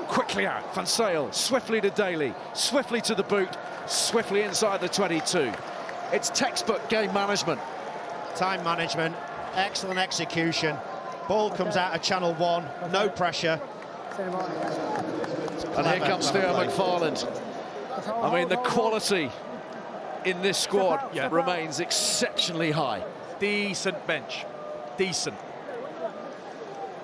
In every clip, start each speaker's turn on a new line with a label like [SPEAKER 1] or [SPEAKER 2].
[SPEAKER 1] quickly out. Van Sale, swiftly to Daly, swiftly to the boot, swiftly inside the 22. It's textbook game management.
[SPEAKER 2] Time management, excellent execution. Ball comes out of channel 1, no pressure.
[SPEAKER 1] And here comes Theo McFarland. I mean, the quality in this squad remains exceptionally high.
[SPEAKER 3] Decent bench, decent.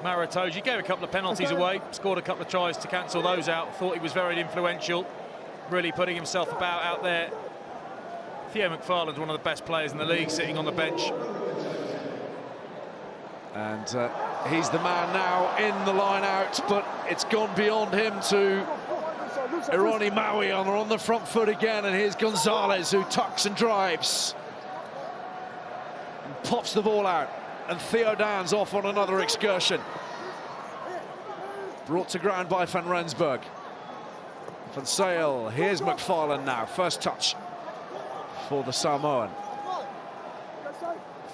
[SPEAKER 3] Maritoji gave a couple of penalties away, scored a couple of tries to cancel those out. Thought he was very influential, really putting himself about out there. Theo McFarland's one of the best players in the league, sitting on the bench.
[SPEAKER 1] And he's the man now in the line out, but it's gone beyond him to Ironi Maui on the front foot again, and here's Gonzalez who tucks and drives and pops the ball out, and Theo Dan's off on another excursion. Brought to ground by Van Rensburg. Van Sale, here's McFarland now, first touch for the Samoan.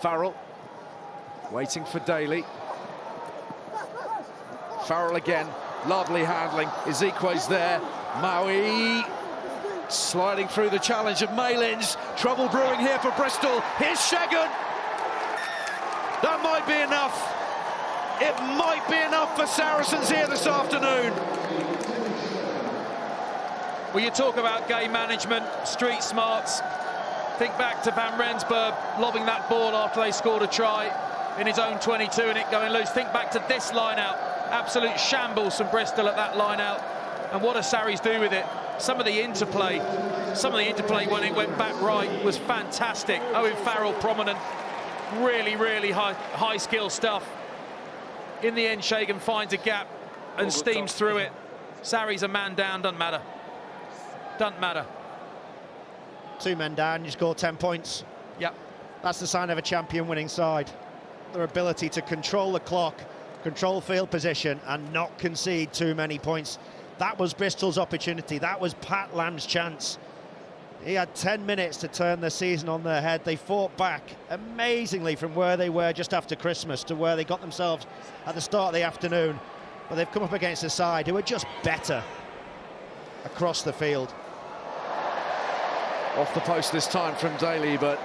[SPEAKER 1] Farrell waiting for Daly. Farrell again, lovely handling. Ezekwe's there. Maui sliding through the challenge of Malins. Trouble brewing here for Bristol. Here's Shagun. That might be enough. It might be enough for Saracens here this afternoon.
[SPEAKER 3] Well, you talk about game management, street smarts. Think back to Van Rensburg lobbing that ball after they scored a try in his own 22 and it going loose. Think back to this line-out. Absolute shambles from Bristol at that line-out. And what does Sarries do with it? Some of the interplay when it went back right was fantastic. Owen Farrell prominent. Really, really high skill stuff. In the end, Shagun finds a gap and steams through it. Sarries a man down, doesn't matter. Doesn't matter.
[SPEAKER 2] 2 men down, you score 10 points.
[SPEAKER 3] Yep.
[SPEAKER 2] That's the sign of a champion winning side. Their ability to control the clock, control field position and not concede too many points. That was Bristol's opportunity. That was Pat Lamb's chance. He had 10 minutes to turn the season on their head. They fought back amazingly from where they were just after Christmas to where they got themselves at the start of the afternoon. But they've come up against a side who are just better across the field.
[SPEAKER 1] Off the post this time from Daly, but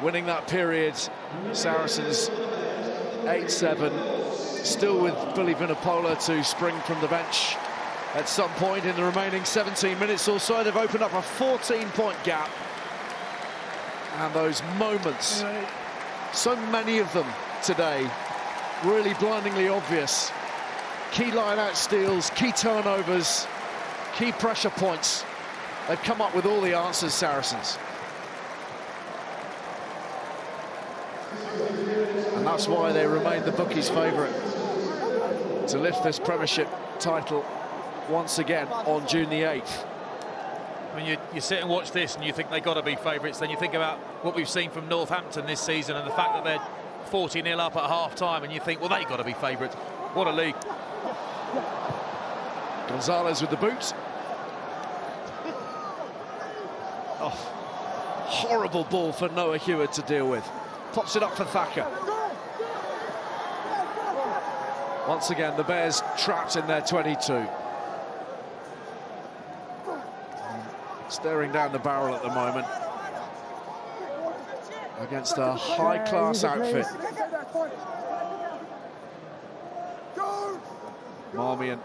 [SPEAKER 1] winning that period, Saracens 8-7, still with Billy Vunipola to spring from the bench at some point in the remaining 17 minutes or so. They've opened up a 14-point gap, and those moments, so many of them today, really blindingly obvious. Key line-out steals, key turnovers, key pressure points. They've come up with all the answers, Saracens. And that's why they remain the bookies' favourite to lift this Premiership title once again on June the 8th.
[SPEAKER 3] When you sit and watch this and you think they've got to be favourites, then you think about what we've seen from Northampton this season and the fact that they're 40-0 up at half-time, and you think, well, they've got to be favourites. What a league.
[SPEAKER 1] Gonzalez with the boot. Oh, horrible ball for Noah Heward to deal with. Pops it up for Thacker. Once again, the Bears trapped in their 22. Staring down the barrel at the moment against a high-class outfit. Marmion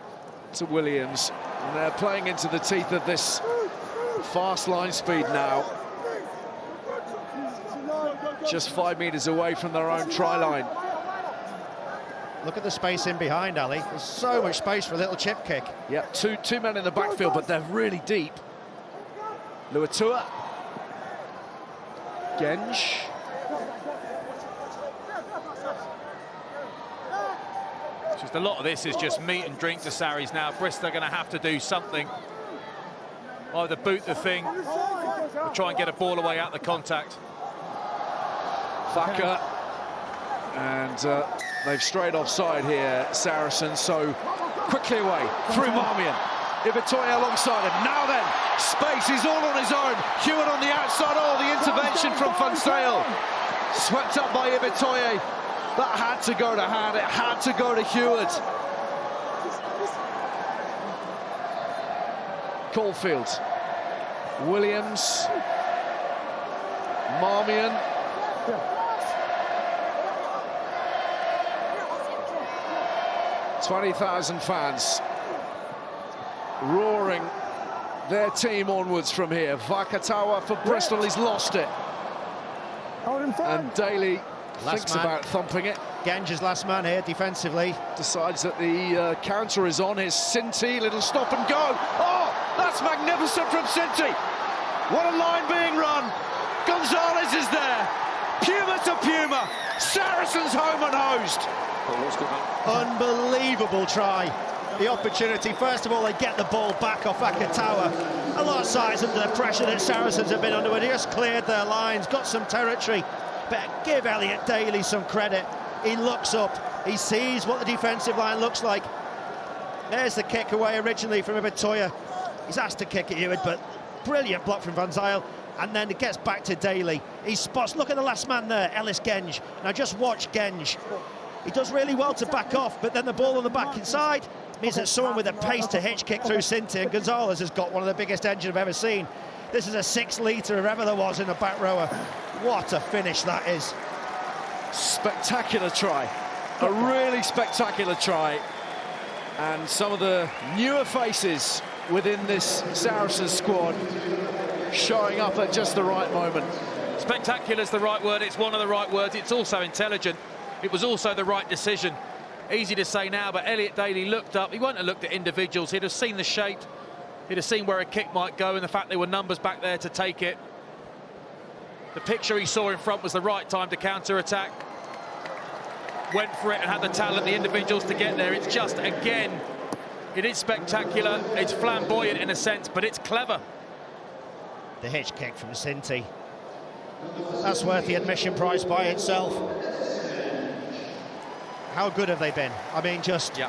[SPEAKER 1] to Williams, and they're playing into the teeth of this fast line speed now. Just 5 metres away from their own try line.
[SPEAKER 2] Look at the space in behind, Ali. There's so much space for a little chip kick.
[SPEAKER 1] Yeah, two men in the backfield, but they're really deep. Luatua. Genge.
[SPEAKER 3] Just a lot of this is just meat and drink to Sarries now. Bristol are going to have to do something. Either boot the thing or try and get a ball away out the contact.
[SPEAKER 1] Thacker. And they've strayed offside here, Saracens, so quickly away through Marmion. Ibitoye alongside him. Now then, space, he's all on his own. Heward on the outside. Oh, the intervention from Van Sale. Swept up by Ibitoye. That had to go to hand. It had to go to Heward. Caulfield, Williams, Marmion. $20,000 fans roaring their team onwards from here. Vakatawa for Bristol, he's lost it. And Daly thinks about thumping it.
[SPEAKER 2] Genge's last man here defensively.
[SPEAKER 1] Decides that the counter is on. Here's Sinti, little stop and go. Oh, that's magnificent from Sinti. What a line being run. Gonzalez is there. Puma to Puma. Saracens home and hosed.
[SPEAKER 2] Unbelievable try. The opportunity, first of all, they get the ball back off Vakatawa. A lot of sides under the pressure that Saracens have been under, but he just cleared their lines, got some territory. But give Elliot Daly some credit. He looks up, he sees what the defensive line looks like. There's the kick away originally from Ibitoya. He's asked to kick it, Eward, but brilliant block from Van Zyl. And then it gets back to Daly. He spots, look at the last man there, Ellis Genge. Now just watch Genge. He does really well to back off, but then the ball on the back inside means that someone with a pace to hitch kick through Sinti, and Gonzalez has got one of the biggest engines I've ever seen. This is a 6-litre if ever there was in a back rower. What a finish that is.
[SPEAKER 1] Spectacular try, a really spectacular try. And some of the newer faces within this Saracens squad showing up at just the right moment.
[SPEAKER 3] Spectacular is the right word, it's one of the right words, it's also intelligent. It was also the right decision. Easy to say now, but Elliot Daly looked up. He wouldn't have looked at individuals. He'd have seen the shape. He'd have seen where a kick might go, and the fact there were numbers back there to take it. The picture he saw in front was the right time to counter-attack. Went for it and had the talent, the individuals to get there. It's just, again, it is spectacular. It's flamboyant in a sense, but it's clever.
[SPEAKER 2] The hitch kick from Sinti. That's worth the admission price by itself. How good have they been? I mean, just